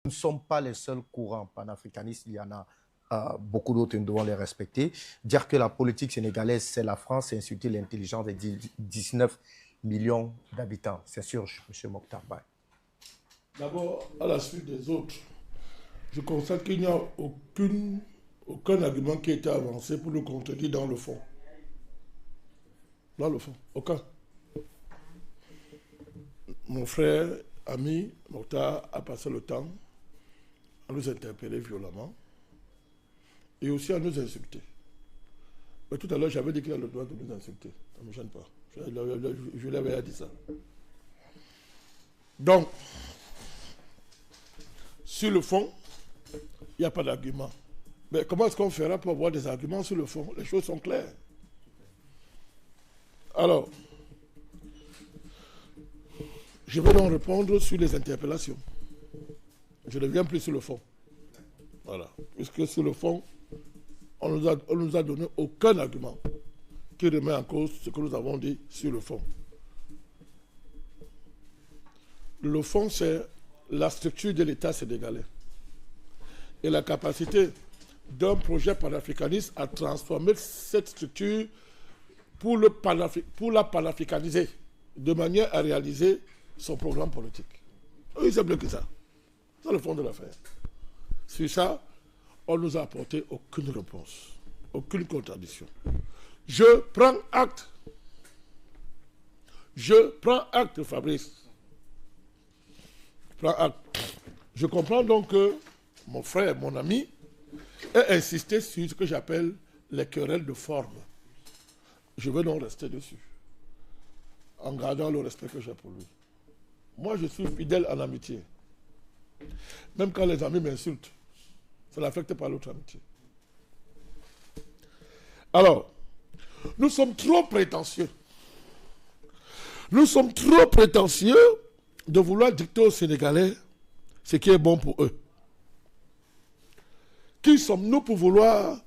Nous ne sommes pas les seuls courants panafricanistes, il y en a beaucoup d'autres, nous devons les respecter. Dire que la politique sénégalaise, c'est la France, c'est insulter l'intelligence des 19 millions d'habitants. C'est sûr, M. Mokhtar Baye. D'abord, à la suite des autres, je constate qu'il n'y a aucun argument qui a été avancé pour nous contredire dans le fond. Dans le fond, aucun. Mon frère, ami, Mokhtar, a passé le temps à nous interpeller violemment et aussi à nous insulter. Mais tout à l'heure, j'avais dit qu'il a le droit de nous insulter. Ça ne me gêne pas. Je lui avais dit ça. Donc, sur le fond, il n'y a pas d'argument. Mais comment est-ce qu'on fera pour avoir des arguments sur le fond? Les choses sont claires. Alors, je vais donc répondre sur les interpellations. Je ne viens plus sur le fond. Voilà. Puisque sur le fond, on nous a donné aucun argument qui remet en cause ce que nous avons dit sur le fond. Le fond, c'est la structure de l'État sénégalais et la capacité d'un projet panafricaniste à transformer cette structure pour la panafricaniser, de manière à réaliser son programme politique. Oui, c'est plus que ça. C'est le fond de l'affaire. Sur ça, on ne nous a apporté aucune réponse, aucune contradiction. Je prends acte. Je prends acte, Fabrice. Je prends acte. Je comprends donc que mon frère, mon ami, ait insisté sur ce que j'appelle les querelles de forme. Je vais donc rester dessus, en gardant le respect que j'ai pour lui. Moi, je suis fidèle en amitié. Même quand les amis m'insultent, ça n'affecte pas l'autre amitié. Alors, nous sommes trop prétentieux. Nous sommes trop prétentieux de vouloir dicter aux Sénégalais ce qui est bon pour eux. Qui sommes-nous pour vouloir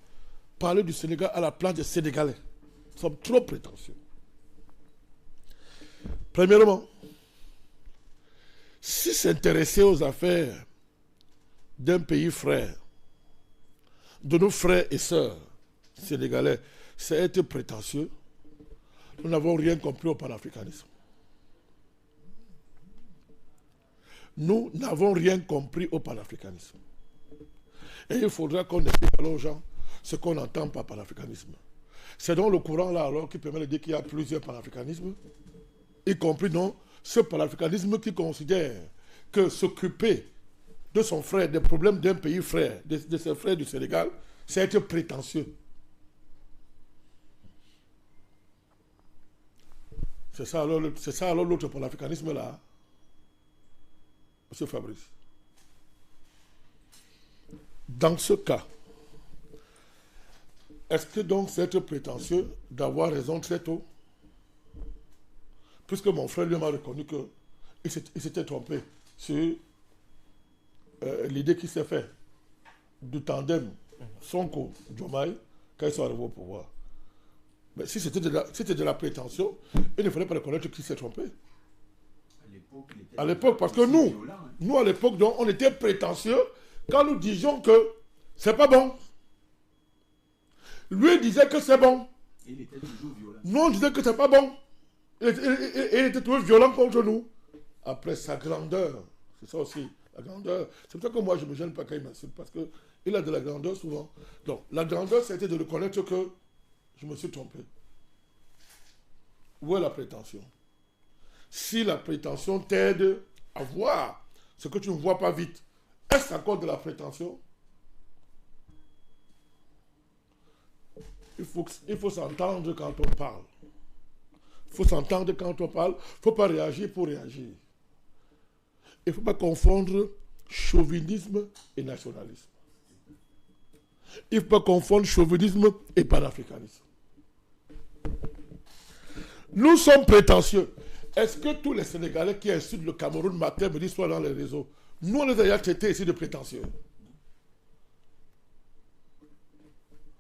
parler du Sénégal à la place des Sénégalais? Nous sommes trop prétentieux. Premièrement, si s'intéresser aux affaires d'un pays frère, de nos frères et sœurs sénégalais, c'est être prétentieux, nous n'avons rien compris au panafricanisme. Nous n'avons rien compris au panafricanisme. Et il faudra qu'on explique aux gens ce qu'on entend par panafricanisme. C'est donc le courant là alors qui permet de dire qu'il y a plusieurs panafricanismes, y compris non, ce panafricanisme qui considère que s'occuper de son frère, des problèmes d'un pays frère, de ses frères du Sénégal, c'est être prétentieux. C'est ça alors l'autre panafricanisme là, M. Fabrice. Dans ce cas, est-ce que donc c'est être prétentieux d'avoir raison très tôt? Puisque mon frère lui m'a reconnu qu'il s'était trompé sur l'idée qui s'est faite du tandem Sonko-Diomaye quand ils sont arrivés au pouvoir. Mais si c'était de la prétention, il ne fallait pas reconnaître qu'il s'est trompé. À l'époque, parce que nous à l'époque, on était prétentieux quand nous disions que c'est pas bon. Lui disait que c'est bon. Il était toujours violent. Nous, on disait que c'est pas bon. Il était toujours violent contre nous. Après sa grandeur, c'est ça aussi, la grandeur. C'est pour ça que moi, je ne me gêne pas quand il m'insulte, parce qu'il a de la grandeur souvent. Donc, la grandeur, c'était de reconnaître que je me suis trompé. Où est la prétention? Si la prétention t'aide à voir ce que tu ne vois pas vite, est-ce encore de la prétention? Il faut s'entendre quand on parle. Il faut s'entendre quand on parle. Il ne faut pas réagir pour réagir. Il ne faut pas confondre chauvinisme et nationalisme. Il ne faut pas confondre chauvinisme et panafricanisme. Nous sommes prétentieux. Est-ce que tous les Sénégalais qui insultent le Cameroun matin, midi, soir dans les réseaux, nous on les a traités ici de prétentieux?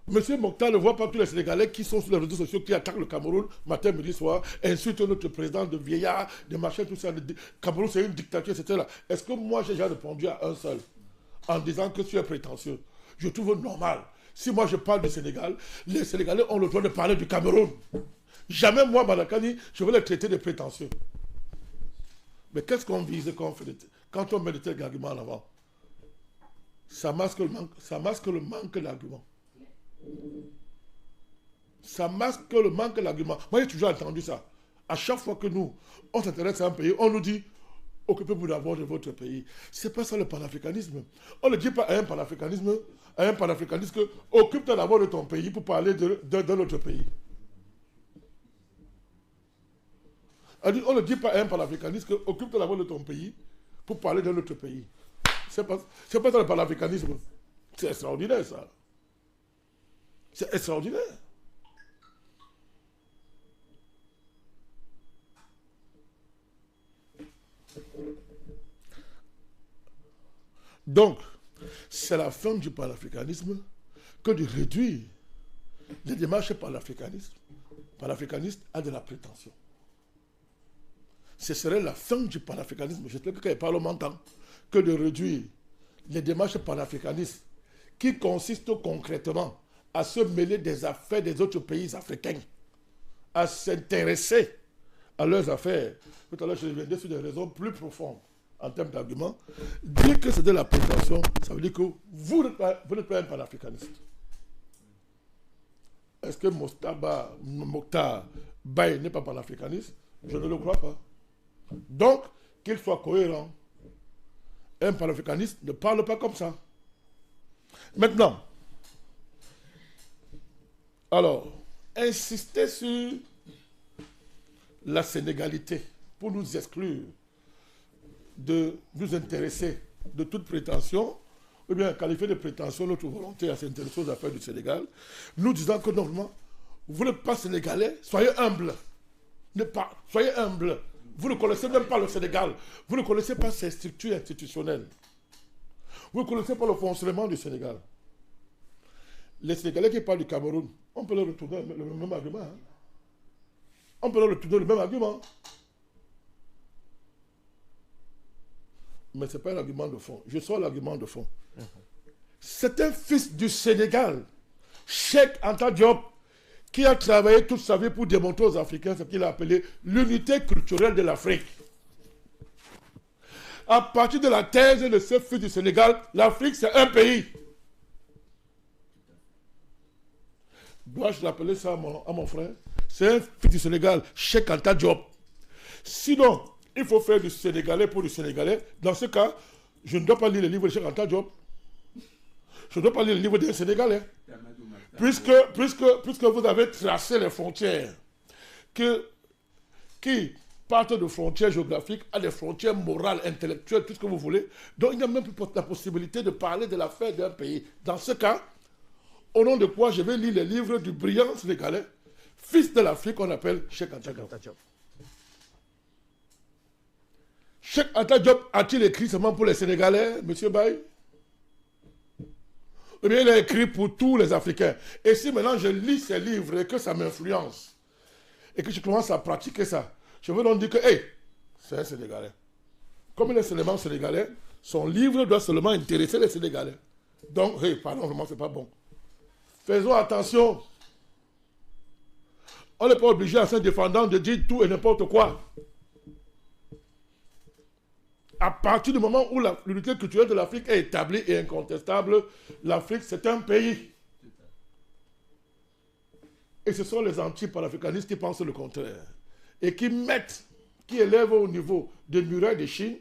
Monsieur Mokhtar ne voit pas tous les Sénégalais qui sont sur les réseaux sociaux, qui attaquent le Cameroun matin, midi, soir, insultent notre président de vieillard, de machin, tout ça. Le Cameroun, c'est une dictature, etc. Est-ce que moi, j'ai déjà répondu à un seul en disant que tu es prétentieux? Je trouve normal. Si moi, je parle du Sénégal, les Sénégalais ont le droit de parler du Cameroun. Jamais moi, Madakani, je vais les traiter de prétentieux. Mais qu'est-ce qu'on vise quand on met de tels arguments en avant? Ça masque le manque d'arguments. Ça masque le manque d'arguments. Moi, j'ai toujours entendu ça. À chaque fois que nous, on s'intéresse à un pays, on nous dit occupez-vous d'abord de votre pays. C'est pas ça le panafricanisme. On ne dit pas à un panafricaniste que occupe-toi d'abord de ton pays pour parler de l'autre pays. On ne dit pas à un panafricaniste que occupe-toi d'abord de ton pays pour parler de l'autre pays. C'est pas ça le panafricanisme. C'est extraordinaire, ça. C'est extraordinaire. Donc, c'est la fin du panafricanisme que de réduire les démarches panafricanistes à de la prétention. Ce serait la fin du panafricanisme, j'espère que les parlements m'entendent, que de réduire les démarches panafricanistes qui consistent concrètement à se mêler des affaires des autres pays africains, à s'intéresser à leurs affaires. Tout à l'heure, je reviendrai sur des raisons plus profondes en termes d'arguments. Dire que c'est de la prétention, ça veut dire que vous n'êtes pas un panafricaniste. Est-ce que Mokhtar Baye n'est pas panafricaniste? Je ne le crois pas. Donc, qu'il soit cohérent. Un panafricaniste ne parle pas comme ça. Maintenant, alors, insister sur la sénégalité pour nous exclure de nous intéresser de toute prétention, ou bien qualifier de prétention notre volonté à s'intéresser aux affaires du Sénégal, nous disant que normalement, vous n'êtes pas sénégalais, soyez humble. Soyez humble. Vous ne connaissez même pas le Sénégal. Vous ne connaissez pas ses structures institutionnelles. Vous ne connaissez pas le fonctionnement du Sénégal. Les Sénégalais qui parlent du Cameroun, on peut leur retourner le même argument. Hein? On peut leur retourner le même argument. Mais ce n'est pas un argument de fond. Je sors l'argument de fond. C'est un fils du Sénégal, Cheikh Anta Diop, qui a travaillé toute sa vie pour démontrer aux Africains ce qu'il a appelé l'unité culturelle de l'Afrique. À partir de la thèse de ce fils du Sénégal, l'Afrique c'est un pays. Dois-je l'appeler ça à mon frère? C'est un fils du Sénégal, Cheikh Anta Diop. Sinon, il faut faire du Sénégalais pour du Sénégalais. Dans ce cas, je ne dois pas lire le livre de Cheikh Anta Diop. Je ne dois pas lire le livre d'un Sénégalais. Puisque vous avez tracé les frontières qui partent de frontières géographiques à des frontières morales, intellectuelles, tout ce que vous voulez. Donc il n'y a même plus la possibilité de parler de l'affaire d'un pays. Dans ce cas, au nom de quoi je vais lire les livres du brillant Sénégalais, fils de l'Afrique qu'on appelle Cheikh Anta Diop. Cheikh Anta Diop a-t-il écrit seulement pour les Sénégalais, M. Baye? Eh bien, il a écrit pour tous les Africains. Et si maintenant je lis ces livres et que ça m'influence, et que je commence à pratiquer ça, je veux donc dire que, hey, c'est un Sénégalais. Comme il est seulement Sénégalais, son livre doit seulement intéresser les Sénégalais. Donc, hey, pardon, vraiment, c'est pas bon. Faisons attention. On n'est pas obligé à se défendant de dire tout et n'importe quoi. À partir du moment où l'unité culturelle de l'Afrique est établie et incontestable, l'Afrique c'est un pays. Et ce sont les anti-panafricanistes qui pensent le contraire. Et qui élèvent au niveau des murailles de Chine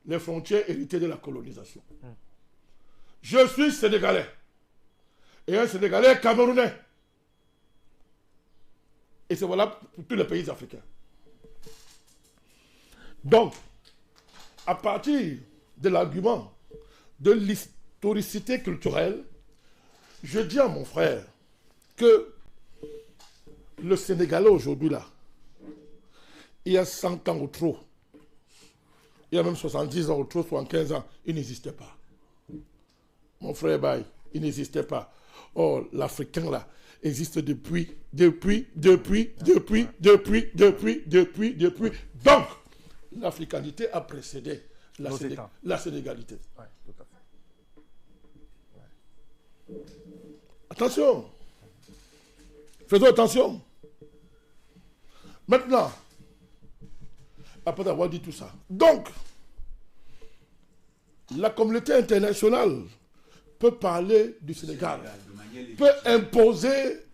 les frontières héritées de la colonisation. Je suis sénégalais. Et un Sénégalais camerounais. Et c'est valable pour tous les pays africains. Donc, à partir de l'argument de l'historicité culturelle, je dis à mon frère que le Sénégalais aujourd'hui là, il y a 100 ans ou trop, il y a même 70 ans ou trop, 75 ans, il n'existait pas. Mon frère Baye, il n'existait pas. Or, l'Africain, là, existe depuis. Donc, l'africanité a précédé la sénégalité. Ouais, tout à fait. Ouais. Attention. Faisons attention. Maintenant, après avoir dit tout ça, donc, la communauté internationale peut parler du Sénégal, peut imposer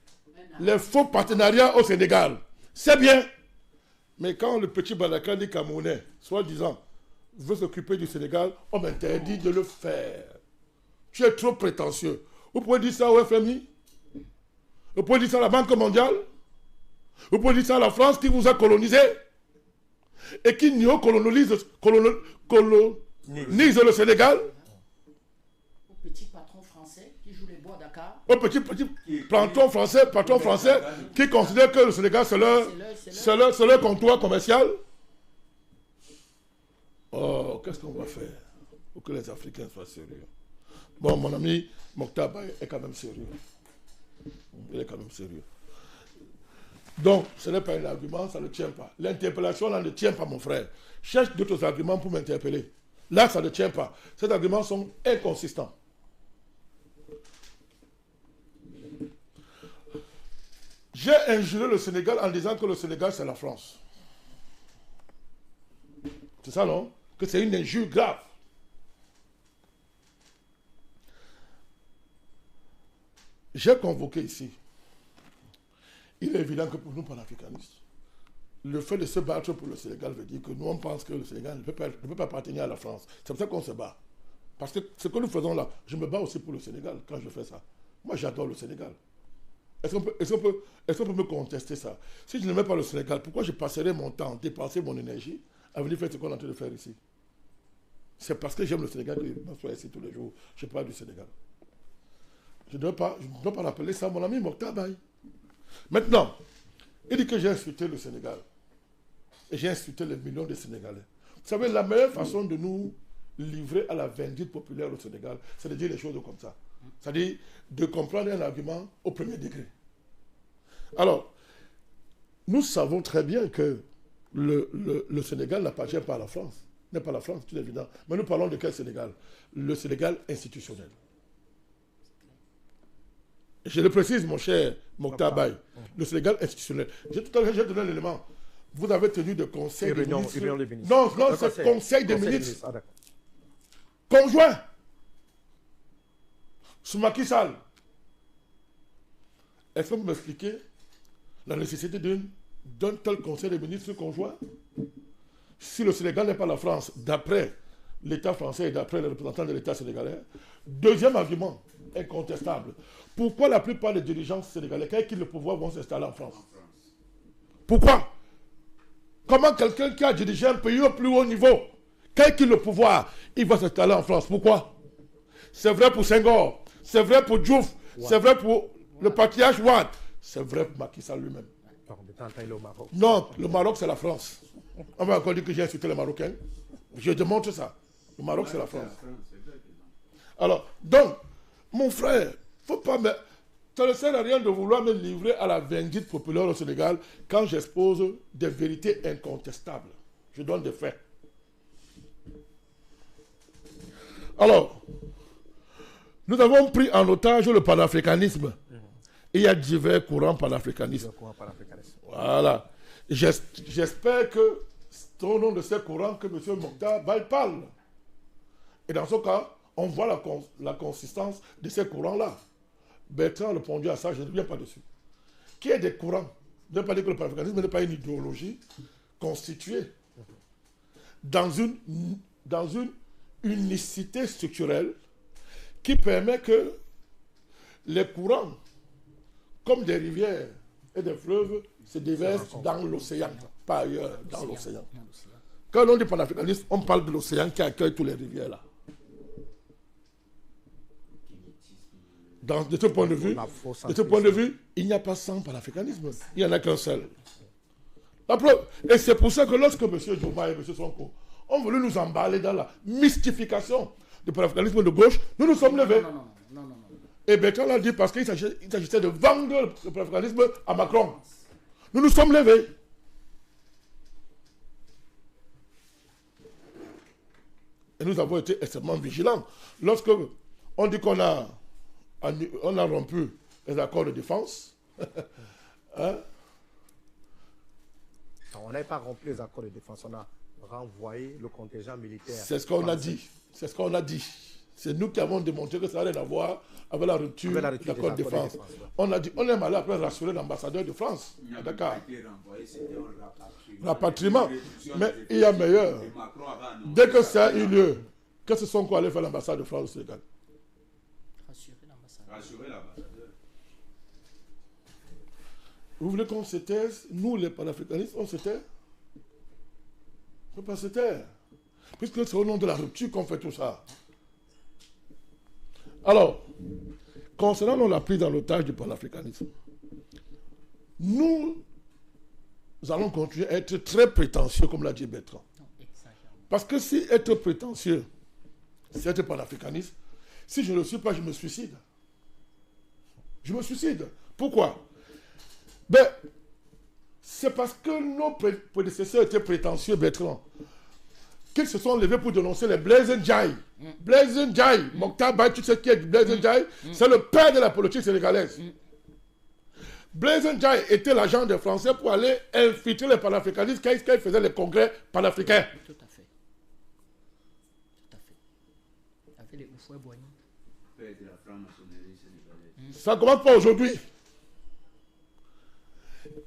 les faux partenariats au Sénégal. C'est bien. Mais quand le petit Balakani camerounais, soi-disant, veut s'occuper du Sénégal, on m'interdit de le faire. Tu es trop prétentieux. Vous pouvez dire ça au FMI? Vous pouvez dire ça à la Banque mondiale? Vous pouvez dire ça à la France qui vous a colonisé et qui néocolonise le Sénégal? Au petit patron français qui joue les bois Dakar. Au petit patron français qui considère que le Sénégal c'est leur comptoir commercial. Oh, qu'est-ce qu'on va faire pour que les Africains soient sérieux? Bon, mon ami Mokhtar Baye est quand même sérieux. Il est quand même sérieux. Donc, ce n'est pas un argument, ça ne tient pas. L'interpellation là ne tient pas, mon frère. Cherche d'autres arguments pour m'interpeller. Là, ça ne tient pas. Ces arguments sont inconsistants. J'ai injuré le Sénégal en disant que le Sénégal, c'est la France. C'est ça, non? Que c'est une injure grave. J'ai convoqué ici. Il est évident que pour nous, panafricanistes, le fait de se battre pour le Sénégal veut dire que nous, on pense que le Sénégal ne peut pas appartenir à la France. C'est pour ça qu'on se bat. Parce que ce que nous faisons là, je me bats aussi pour le Sénégal quand je fais ça. Moi, j'adore le Sénégal. Est-ce qu'on peut me contester ça? Si je n'aimais pas le Sénégal, pourquoi je passerais mon temps, dépenser mon énergie à venir faire ce qu'on est en train de faire ici? C'est parce que j'aime le Sénégal que je m'assois ici tous les jours. Je parle du Sénégal. Je ne dois pas l'appeler ça mon ami Mokhtar Baye. Maintenant, il dit que j'ai insulté le Sénégal. Et j'ai insulté les millions de Sénégalais. Vous savez, la meilleure façon de nous livrer à la vindicte populaire au Sénégal, c'est de dire les choses comme ça. C'est-à-dire de comprendre un argument au premier degré. Alors, nous savons très bien que le Sénégal n'appartient pas à la France. N'est pas la France, c'est évident. Mais nous parlons de quel Sénégal? Le Sénégal institutionnel. Je le précise, mon cher Mokhtar Baye, le Sénégal institutionnel. Tout à l'heure, j'ai donné l'élément. Vous avez tenu de conseil des ministres. Non, c'est conseil des ministres. Conjoint. Sous Macky Sall. Est-ce que vous m'expliquez la nécessité d'un tel conseil des ministres conjoint? Si le Sénégal n'est pas la France, d'après l'État français et d'après les représentants de l'État sénégalais. Deuxième argument, incontestable. Pourquoi la plupart des dirigeants sénégalais, quels qu'ils le pouvoir, vont s'installer en France? Pourquoi? Comment quelqu'un qui a dirigé un pays au plus haut niveau, quel qu'il le pouvoir, il va s'installer en France? Pourquoi? C'est vrai pour Senghor, c'est vrai pour Diouf, c'est vrai pour le patriarche Ouad, c'est vrai pour Macky Sall lui-même. Non, le Maroc c'est la France. On va encore dire que j'ai insulté les Marocains. Je démontre ça. Le Maroc c'est la France. Alors, donc, mon frère, faut pas me... Ça ne sert à rien de vouloir me livrer à la vindicte populaire au Sénégal quand j'expose des vérités incontestables. Je donne des faits. Alors, nous avons pris en otage le panafricanisme. Il y a divers courants panafricanistes. Voilà. J'espère que c'est au nom de ces courants que M. Mokhtar Baye parle. Et dans ce cas, on voit la consistance de ces courants-là. Bertrand répondu à ça, je ne reviens pas dessus. Qu'il y ait des courants, je ne veux pas dire que le panafricanisme n'est pas une idéologie constituée dans une unicité structurelle qui permet que les courants, comme des rivières et des fleuves, se déversent dans l'océan, pas ailleurs, dans l'océan. Quand on dit panafricanisme, on parle de l'océan qui accueille toutes les rivières là. De ce point de vue, il n'y a pas 100 panafricanisme. Il n'y en a qu'un seul. La preuve, et c'est pour ça que lorsque M. Diouma et M. Sonko ont voulu nous emballer dans la mystification du panafricanisme de gauche, nous nous sommes levés. Non. Et Bertrand l'a dit parce qu'il s'agissait de vendre le panafricanisme à Macron. Nous nous sommes levés. Et nous avons été extrêmement vigilants. Lorsque on dit qu'on a rompu les accords de défense, hein? On n'avait pas rompu les accords de défense, on a renvoyé le contingent militaire. C'est ce qu'on a dit. C'est ce qu'on a dit. C'est nous qui avons démontré que ça n'a rien à voir avec la rupture de l'accord de défense. On a dit, on est allé après rassurer l'ambassadeur de France à Dakar. Rapatriement. Mais il y a meilleur. Dès que ça a eu lieu, qu'est-ce que sont quoi aller faire l'ambassade de France au Sénégal? Rassurer l'ambassadeur. Vous voulez qu'on se taise? Nous, les panafricanistes, on se tait? On ne peut pas se taire. Puisque c'est au nom de la rupture qu'on fait tout ça. Alors, concernant la prise en otage du panafricanisme, nous allons continuer à être très prétentieux, comme l'a dit Bertrand. Parce que si être prétentieux, c'est être panafricaniste, si je ne le suis pas, je me suicide. Je me suicide. Pourquoi? Ben, c'est parce que nos prédécesseurs étaient prétentieux, Bertrand, qu'ils se sont levés pour dénoncer les Blaise Ndiaye. Blaise Ndiaye, Mokhtar Baye, tu sais qui est Blaise Ndiaye? C'est le père de la politique sénégalaise. Blaise Ndiaye était l'agent des Français pour aller infiltrer les panafricanistes quand ils faisaient les congrès panafricains. Tout à fait. Tout à fait. Avec les Oufoué-Boigny. Père de la franc-maçonnerie sénégalaise. Ça ne commence pas aujourd'hui.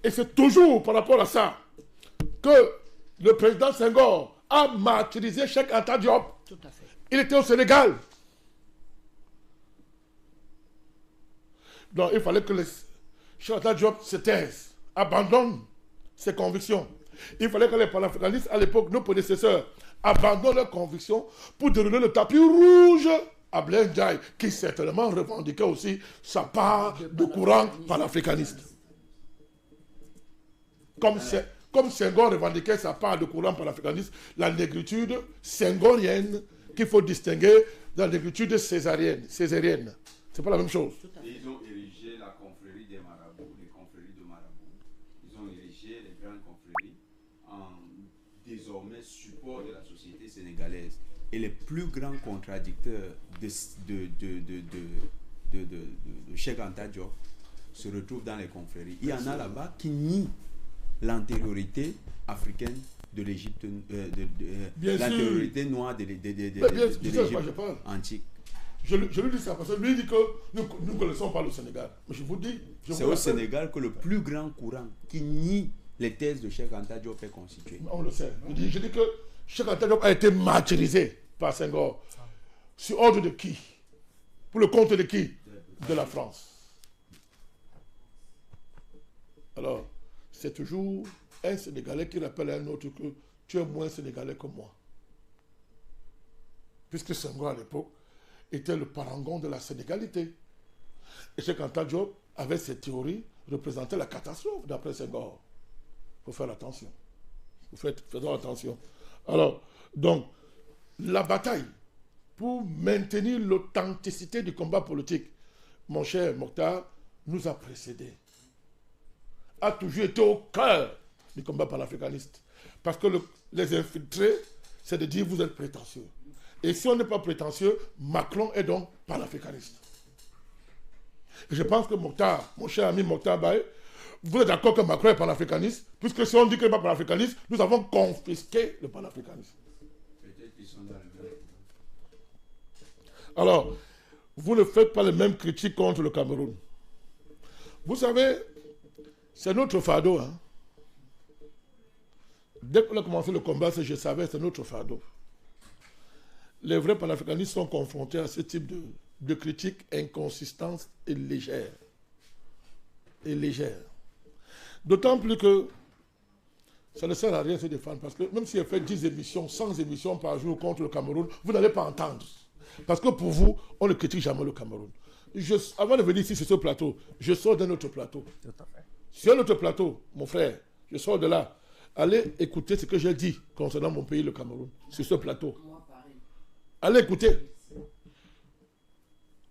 Et c'est toujours par rapport à ça que le président Senghor a martyrisé Cheikh Anta Diop. Tout à fait. Il était au Sénégal. Donc il fallait que Cheikh Anta Diop se taise, abandonne ses convictions. Il fallait que les panafricanistes, à l'époque, nos prédécesseurs, abandonnent leurs convictions pour dérouler le tapis rouge à Blaise Ndiaye, qui certainement revendiquait aussi sa part de courant panafricaniste. Comme Senghor revendiquait sa part de courant panafricaniste, la négritude senghorienne qu'il faut distinguer de la négritude césarienne. C'est pas la même chose. Et ils ont érigé la confrérie des marabouts, les confréries de marabouts. Ils ont érigé les grandes confréries en désormais support de la société sénégalaise. Et les plus grands contradicteurs de Cheikh Anta Diop se retrouvent dans les confréries. Il y en a là-bas qui nient l'antériorité africaine de l'Égypte, l'antériorité noire de l'Égypte antique. Je lui dis ça parce que lui dit que nous ne connaissons pas le Sénégal. Mais je vous dis... C'est au Sénégal que le plus grand courant qui nie les thèses de Cheikh Anta Diop est constitué. On le sait. Je dis que Cheikh Anta Diop a été martyrisé par Senghor. Sur ordre de qui? Pour le compte de qui? De la France. Alors, c'est toujours un Sénégalais qui rappelle à un autre que tu es moins Sénégalais que moi. Puisque Senghor, à l'époque, était le parangon de la sénégalité. Et Cheikh Anta Diop, avec ses théories, représentait la catastrophe d'après Senghor. Il faut faire attention. Faisons attention. Alors, donc, la bataille pour maintenir l'authenticité du combat politique, mon cher Mokhtar, nous a précédés. A toujours été au cœur du combat panafricaniste. Parce que les infiltrés, c'est de dire vous êtes prétentieux. Et si on n'est pas prétentieux, Macron est donc panafricaniste. Et je pense que Mokhtar, mon cher ami Mokhtar Baye, vous êtes d'accord que Macron est panafricaniste? Puisque si on dit qu'il n'est pas panafricaniste, nous avons confisqué le panafricanisme. Peut-être qu'ils sont dans le même. Alors, vous ne faites pas les mêmes critiques contre le Cameroun. Vous savez, c'est notre fardeau. Hein? Dès qu'on a commencé le combat, je savais, c'est notre fardeau. Les vrais panafricanistes sont confrontés à ce type de critiques inconsistantes et légères. D'autant plus que ça ne sert à rien de se défendre. Parce que même si elle fait 10 émissions, 100 émissions par jour contre le Cameroun, vous n'allez pas entendre. Parce que pour vous, on ne critique jamais le Cameroun. Avant de venir ici sur ce plateau, je sors d'un autre plateau. Tout à fait. Sur un autre plateau, mon frère, je sors de là. Allez écouter ce que j'ai dit concernant mon pays, le Cameroun, sur ce plateau. Allez écouter.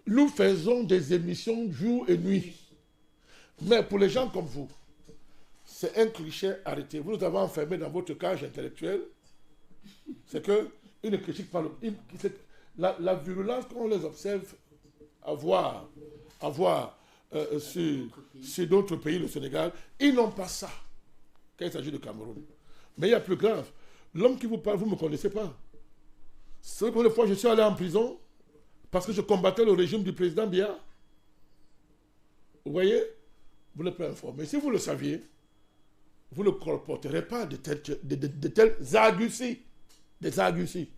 nous faisons des émissions jour et nuit. Mais pour les gens comme vous, c'est un cliché arrêté. Vous nous avez enfermés dans votre cage intellectuelle. C'est que une critique par la virulence qu'on les observe avoir sur d'autres pays, le Sénégal, ils n'ont pas ça quand il s'agit de Cameroun. Mais il y a plus grave. L'homme qui vous parle, vous ne me connaissez pas. C'est la première fois que je suis allé en prison parce que je combattais le régime du président Biya. Vous voyez? Vous n'êtes pas informé. Si vous le saviez, vous ne colporterez pas de tels arguties. Des arguties.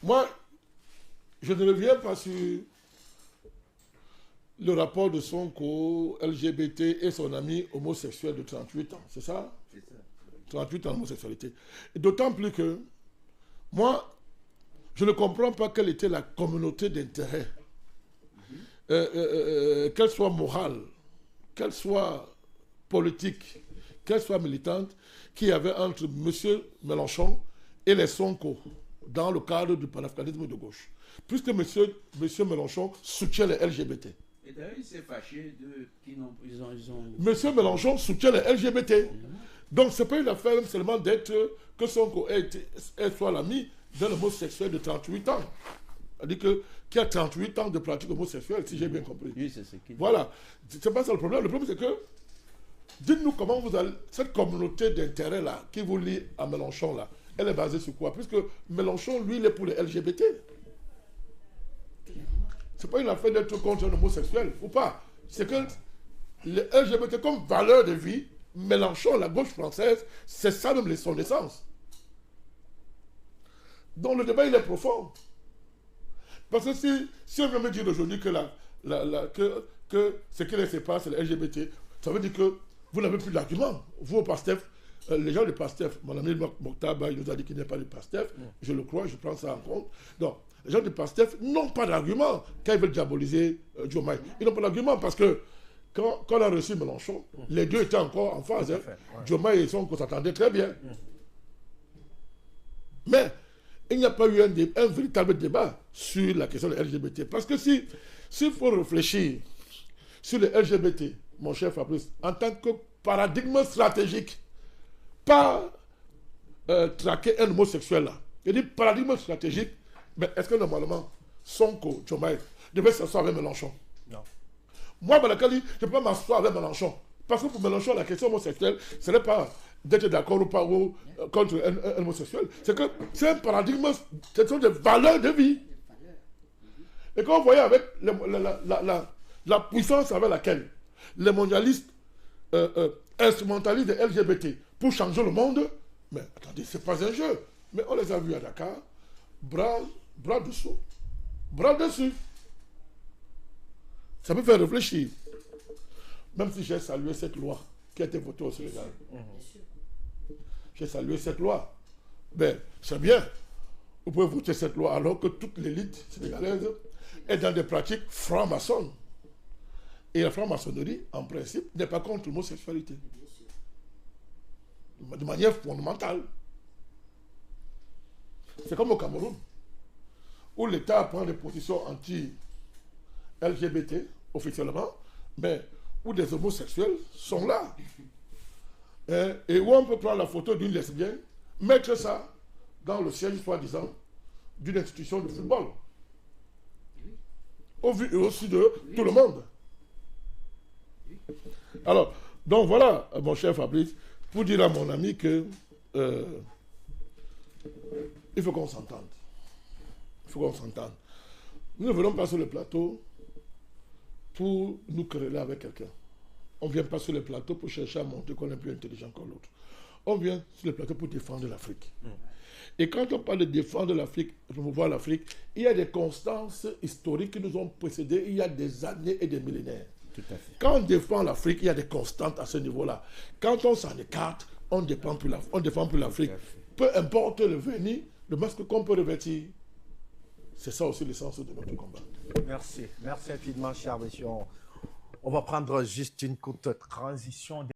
Moi, je ne reviens pas sur le rapport de Sonko, LGBT et son ami homosexuel de 38 ans. C'est ça? C'est ça. 38 ans d'homosexualité. D'autant plus que, moi, je ne comprends pas quelle était la communauté d'intérêt, qu'elle soit morale, qu'elle soit politique, qu'elle soit militante, qu'il y avait entre M. Mélenchon et les Sonko dans le cadre du panafricanisme de gauche. Puisque M. Mélenchon soutient les LGBT. Et d'ailleurs, il s'est fâché de... M. Mélenchon soutient les LGBT. Donc, ce n'est pas une affaire même seulement d'être que Sonko soit l'ami d'un homosexuel de 38 ans. C'est-à-dire qu'il y a 38 ans de pratique homosexuelle, si j'ai bien compris. Oui, c'est ce qu'il dit. Voilà. C'est pas ça le problème. Le problème, c'est que, dites-nous comment vous allez... Cette communauté d'intérêt-là, qui vous lie à Mélenchon, là, elle est basée sur quoi? Puisque Mélenchon, lui, il est pour les LGBT. Ce n'est pas une affaire d'être contre un homosexuel, ou pas. C'est que les LGBT comme valeur de vie, Mélenchon, la gauche française, c'est ça même son essence. Donc le débat, il est profond. Parce que si on veut me dire aujourd'hui que, que ce qui les sépare, c'est les LGBT, ça veut dire que vous n'avez plus d'argument. Vous, au PASTEF, les gens de PASTEF, mon ami Moktaba, il nous a dit qu'il n'est pas de PASTEF, je le crois, je prends ça en compte. Donc, les gens de PASTEF n'ont pas d'argument quand ils veulent diaboliser Diomaye. Ils n'ont pas d'argument parce que quand on a reçu Mélenchon, les deux étaient encore en phase. Hein. Ouais. Diomaye et Sonko s'attendaient très bien. Mais il n'y a pas eu un véritable débat sur la question des LGBT. Parce que s'il faut réfléchir sur les LGBT, mon cher Fabrice, en tant que paradigme stratégique, pas traquer un homosexuel là. Il dit paradigme stratégique, mais est-ce que normalement, Sonko, Diomaye, devait s'asseoir avec Mélenchon? Non. Moi, Balakali, je ne peux pas m'asseoir avec Mélenchon. Parce que pour Mélenchon, la question homosexuelle, ce n'est pas d'être d'accord ou pas contre un homosexuel. C'est que c'est un paradigme, ce sont des valeurs de vie. Et quand vous voyez avec la puissance avec laquelle les mondialistes instrumentalisent les LGBT pour changer le monde, mais attendez, ce n'est pas un jeu. Mais on les a vus à Dakar, bras dessous, bras dessus. Ça peut faire réfléchir. Même si j'ai salué cette loi qui a été votée au Sénégal. J'ai salué cette loi. Mais c'est bien. Vous pouvez voter cette loi alors que toute l'élite sénégalaise est dans des pratiques franc-maçonnes. Et la franc-maçonnerie, en principe, n'est pas contre l'homosexualité. De manière fondamentale. C'est comme au Cameroun, où l'État prend des positions anti-LGBT officiellement, mais où des homosexuels sont là. Et où on peut prendre la photo d'une lesbienne, mettre ça dans le siège, soi-disant, d'une institution de football. Au vu et aussi de tout le monde. Alors, donc voilà, mon cher Fabrice, pour dire à mon ami que il faut qu'on s'entende. Il faut qu'on s'entende. Nous ne venons pas sur le plateau pour nous quereller avec quelqu'un. On ne vient pas sur le plateau pour chercher à montrer qu'on est plus intelligent que l'autre. On vient sur le plateau pour défendre l'Afrique. Et quand on parle de défendre l'Afrique, promouvoir l'Afrique, il y a des constances historiques qui nous ont précédés il y a des années et des millénaires. Tout à fait. Quand on défend l'Afrique, il y a des constantes à ce niveau-là. Quand on s'en écarte, on ne défend plus l'Afrique. Peu importe le venir, le masque qu'on peut revêtir. C'est ça aussi l'essence de notre combat. Merci. Merci infiniment, cher monsieur. On va prendre juste une courte transition.